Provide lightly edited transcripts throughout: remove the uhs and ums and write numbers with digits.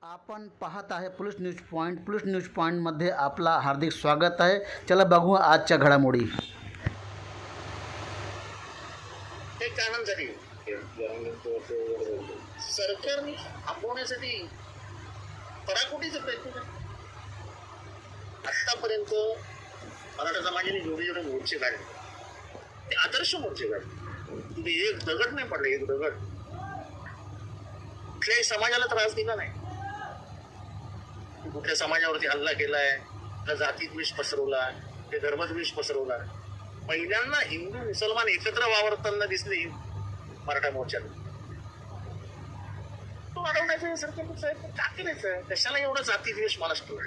आपण पाहत आहे police news point. Police news पॉईंटमध्ये आपला हार्दिक स्वागत आहे. चला बघू आजच्या घडामोडी. ते कारणांसाठी सरकारने थांबवण्यासाठी पराकोटीचे प्रयत्न केले. आतापर्यंत मराठा समाजाने जेवढे जेवढे मोर्चे काढले ते आदर्श मोर्चे काढले. तिथे एक दगड नाही पडले, एक दगड कुठल्याही समाजाला त्रास दिला नाही. कुठल्या समाजावरती हल्ला केलाय का जातीद्वेष पसरवला ते धर्मद्वेष पसरवला. पहिल्यांदा हिंदू मुसलमान एकत्र वावरताना दिसले मराठा मोर्चाला. तो वाढवण्याचं सरकार का करायचं? कशाला एवढा जातीद्वेष महाराष्ट्राला?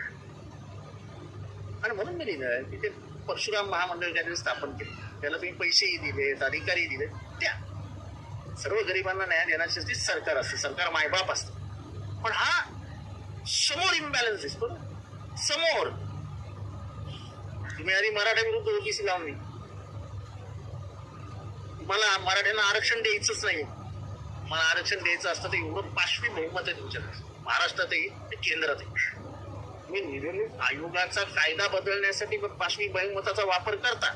आणि म्हणून मी लिहिलं की ते परशुराम महामंडळ काहीतरी स्थापन केलं. त्याला तुम्ही पैसेही दिलेत, अधिकारही दिले. त्या सर्व गरिबांना न्याय देण्याचे सरकार असतं, सरकार मायबाप असतं. पण हा समोर इम्बॅलन्स दिसतो ना. समोर तुम्ही आधी मराठा विरुद्ध ओबीसी लावून मला मराठ्यांना आरक्षण द्यायचंच नाही. मला आरक्षण द्यायचं असतं तर एवढं पाचवी बहुमत आहे तुमच्याकडे, महाराष्ट्रातही केंद्रातही. तुम्ही निवडणूक आयोगाचा कायदा बदलण्यासाठी पाचवी बहुमताचा वापर करता.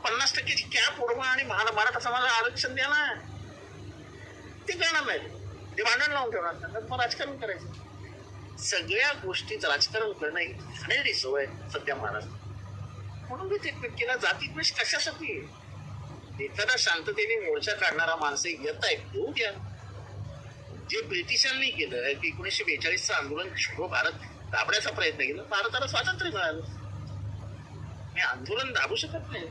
50%ची कॅप उडवा आणि मराठा समाजाला आरक्षण द्या ना. ते करणार नाही, ते भांडण लावून ठेवणार. मग राजकारण करायचं. सगळ्या गोष्टीच राजकारण करणं ही घाणेरडी सवय सध्या महाराष्ट्रात. म्हणून मी ते केला. जातीद्वेष कशासाठी? एखादा शांततेने मोर्चा काढणारा माणसं येत आहेत, घेऊ द्या. जे ब्रिटिशांनी केलं की 1942चं आंदोलन छोडो भारत दाबण्याचा प्रयत्न केला, भारताला स्वातंत्र्य मिळालं. मी आंदोलन दाबू शकत नाही.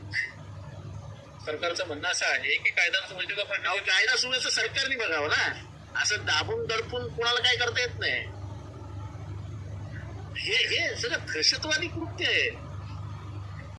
सरकारचं म्हणणं असं आहे की कायदा कायदा सुनाचं सरकारने बघावं ना. असं दाबून दडपून कोणाला काय करता येत नाही. हे सगळं दहशतवादी कृत्य आहे.